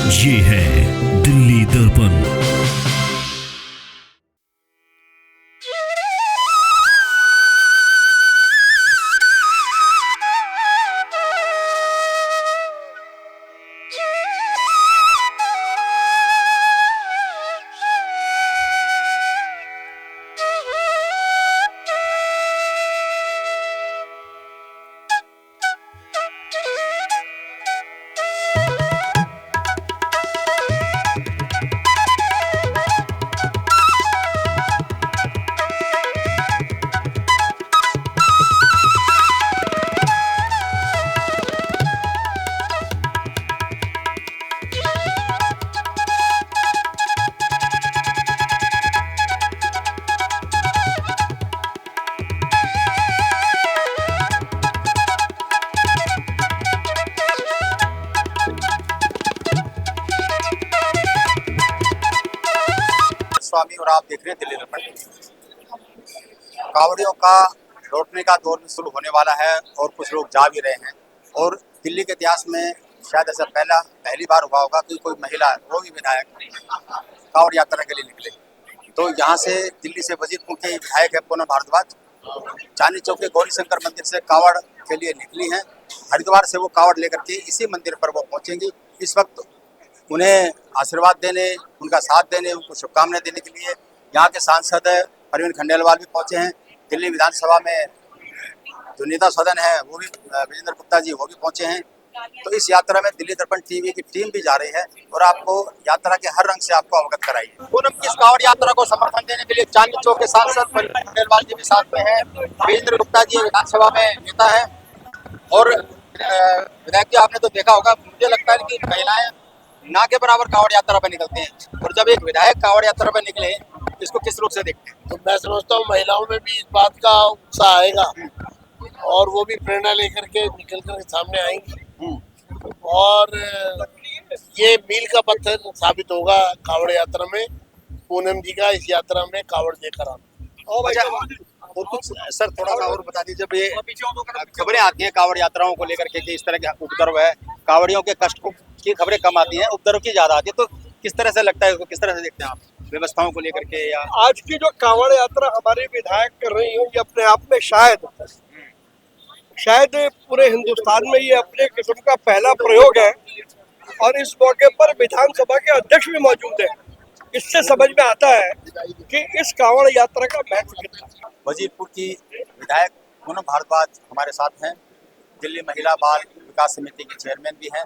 ये है दिल्ली दर्पण। स्वामी और आप देख रहे हैं दिल्ली दर्पण। कावड़ियों का लौटने का दौर भी शुरू होने वाला है और कुछ लोग जा भी रहे हैं। और दिल्ली के इतिहास में शायद ऐसा पहली बार हुआ होगा कि कोई महिला, वो भी विधायक, कावड़ यात्रा के लिए निकले। तो यहाँ से दिल्ली से वजीरपुर के विधायक है पूनम भारद्वाज, चांदनी चौक के गौरी शंकर मंदिर से कावड़ के लिए निकली हैं। हरिद्वार से वो कावड़ लेकर के इसी मंदिर पर वो पहुँचेंगी। इस वक्त उन्हें आशीर्वाद देने, उनका साथ देने, उनको शुभकामनाएं देने के लिए यहाँ के सांसद अरविंद खंडेलवाल भी पहुँचे हैं। दिल्ली विधानसभा में जो नेता सदन है वो भी विजेंद्र गुप्ता जी, वो भी पहुँचे हैं। तो इस यात्रा में दिल्ली दर्पण टीवी की टीम भी जा रही है और आपको यात्रा के हर रंग से आपको अवगत कराई है। पूनम की इस कावड़ यात्रा को समर्थन देने के लिए चांदनी चौक के सांसद अरविंद खंडेलवाल जी भी साथ में हैं। विजेंद्र गुप्ता जी विधानसभा में नेता है और विधायक जी, आपने तो देखा होगा, मुझे लगता है कि महिलाएं ना के बराबर कावड़ यात्रा पर निकलते हैं। और जब एक विधायक कावड़ यात्रा पर निकले, इसको किस रूप से देखते हैं? तो मैं समझता हूँ महिलाओं में भी इस बात का उत्साह आएगा और वो भी प्रेरणा लेकर के निकल कर सामने आएंगी और ये मील का पत्थर साबित होगा कावड़ यात्रा में, पूनम जी का इस यात्रा में कावड़ लेकर आना। और कुछ सर थोड़ा सा और बता दीजिए, जब ये खबरें आती हैं कावड़ यात्राओं को लेकर के कि इस तरह के उपद्रव है, कावड़ियों के कष्ट की खबरें कम आती हैं, उपद्रव की ज्यादा आती है, तो किस तरह से लगता है, इसको किस तरह से देखते हैं आप व्यवस्थाओं को लेकर के? या आज की जो कावड़ यात्रा हमारे विधायक कर रही है, ये अपने आप में शायद पूरे हिंदुस्तान में ये अपने किस्म का पहला प्रयोग है और इस मौके पर विधानसभा के अध्यक्ष भी मौजूद हैं। इससे समझ में आता है कि इस कावड़ यात्रा का महत्व कितना है। वजीरपुर की विधायक पूनम भारद्वाज हमारे साथ हैं, दिल्ली महिला बाल विकास समिति के चेयरमैन भी हैं।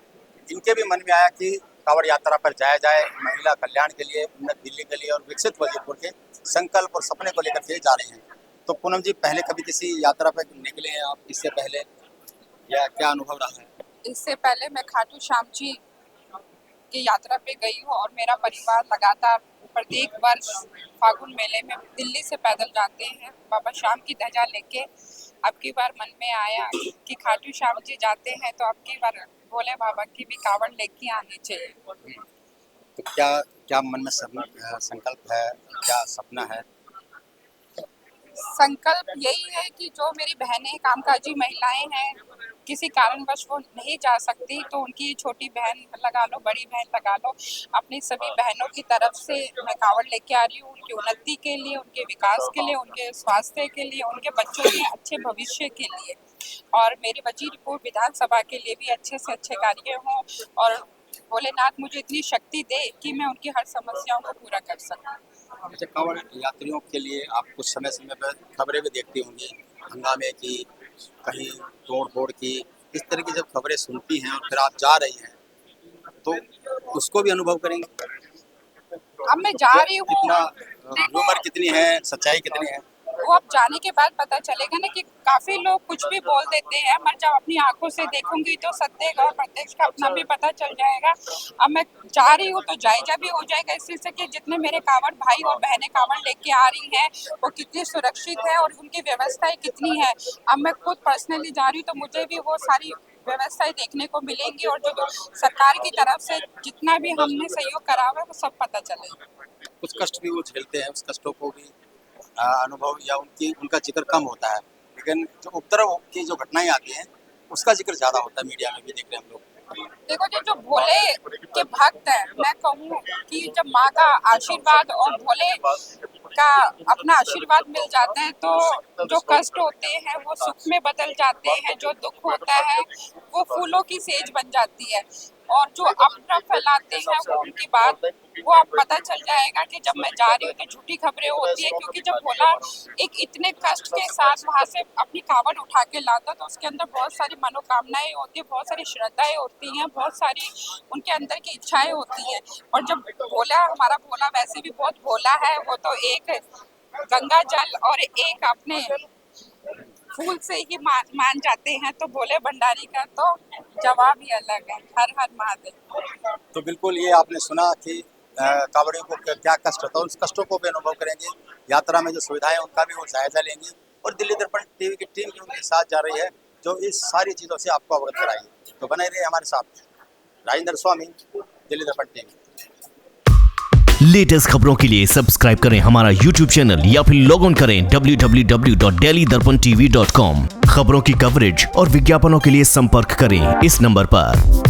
इनके भी मन में आया कि कावड़ यात्रा पर जाया जाए, महिला कल्याण के लिए, उन्नत दिल्ली के लिए और विकसित वजीरपुर के संकल्प और सपने को लेकर के जा रहे हैं। तो पूनम जी, पहले कभी किसी यात्रा पर निकले हैं आप इससे पहले, या क्या अनुभव रहा है? इससे पहले मैं खाटू श्याम जी की यात्रा पे गई हूँ और मेरा परिवार लगातार प्रत्येक वर्ष फागुन मेले में दिल्ली से पैदल जाते हैं बाबा श्याम की ध्वजा लेके। अब की बार मन में आया कि खाटू श्याम जी जाते हैं तो अब की बार भोले बाबा की भी कावड़ लेके आनी चाहिए। तो क्या क्या मन में संकल्प है, क्या सपना है? संकल्प यही है कि जो मेरी बहनें कामकाजी महिलाएं हैं, किसी कारणवश वो नहीं जा सकती, तो उनकी छोटी बहन लगा लो, बड़ी बहन लगा लो, अपनी सभी बहनों की तरफ से मैं कावड़ लेके आ रही हूँ, उनकी उन्नति के लिए, उनके विकास के लिए, उनके स्वास्थ्य के लिए, उनके बच्चों के अच्छे भविष्य के लिए और मेरी वजीरपुर विधानसभा के लिए भी अच्छे से अच्छे कार्य हों और भोलेनाथ मुझे इतनी शक्ति दे कि मैं उनकी हर समस्याओं को पूरा कर सकूं। अच्छा, कावड़ यात्रियों के लिए आप कुछ समय समय पर खबरें भी देखती होंगी, हंगामे की, कहीं तोड़ फोड़ की, इस तरह की जब खबरें सुनती हैं और फिर आप जा रही हैं तो उसको भी अनुभव करेंगे। अब मैं जा रही हूँ, कितना उम्र कितनी है, सच्चाई कितनी है, वो अब जाने के बाद पता चलेगा ना। कि काफी लोग कुछ भी बोल देते हैं, मैं जब अपनी आंखों से देखूंगी तो सत्य और प्रत्यक्ष का अपना भी पता चल जाएगा। अब मैं जा रही हूँ तो जायजा भी हो जाएगा इस चीज से कि जितने मेरे कावड़ भाई और बहनें कावड़ लेके आ रही हैं वो कितनी सुरक्षित है और उनकी व्यवस्थाएं कितनी है। अब मैं खुद पर्सनली जा रही हूँ तो मुझे भी वो सारी व्यवस्थाएं देखने को मिलेंगी और जो सरकार की तरफ से जितना भी हमने सहयोग करा हुआ है वो सब पता चलेगा। कुछ कष्ट भी वो झेलते हैं, उस कष्टों को भी अनुभव या उनका जिक्र कम होता है, लेकिन जो उपद्रव की जो घटनाएं आती हैं उसका जिक्र ज़्यादा होता है, मीडिया में भी देख रहे हैं हम लोग। देखो जी, जो भोले के भक्त हैं, मैं कहूँ कि जब माँ का आशीर्वाद और भोले का अपना आशीर्वाद मिल जाते हैं तो जो कष्ट होते हैं वो सुख में बदल जाते हैं, जो दुख होता है वो फूलों की सेज बन जाती है। और जो अपना फैलाते हैं वो उनकी बात वो अब पता चल जाएगा कि जब मैं जा रही हूँ तो झूठी खबरें होती है, क्योंकि जब भोला एक इतने कष्ट के साथ वहां से अपनी कावड़ उठा के लाता तो उसके अंदर बहुत सारी मनोकामनाएं होती है, बहुत सारी श्रद्धाएं होती हैं, बहुत सारी उनके अंदर की इच्छाएं होती हैं। और जब भोला, हमारा भोला वैसे भी बहुत भोला है, वो तो एक गंगा जल और एक अपने फूल से ही मान जाते हैं, तो भोले भंडारी का तो जवाब ही अलग है। हर हर महादेव। तो बिल्कुल ये आपने सुना कि कांवड़ियों को क्या कष्ट होता है, उस कष्टों को भी अनुभव करेंगे। यात्रा में जो सुविधाएं उनका भी वो जायजा लेंगे और दिल्ली दर्पण टीवी की टीम भी उनके साथ जा रही है जो इस सारी चीज़ों से आपको अवगत कराएगी। तो बने रहिए हमारे साथ। राजेंद्र स्वामी, दिल्ली दर्पण टीवी। लेटेस्ट खबरों के लिए सब्सक्राइब करें हमारा YouTube चैनल या फिर लॉग ऑन करें www.delhidarpantv.com। खबरों की कवरेज और विज्ञापनों के लिए संपर्क करें इस नंबर पर।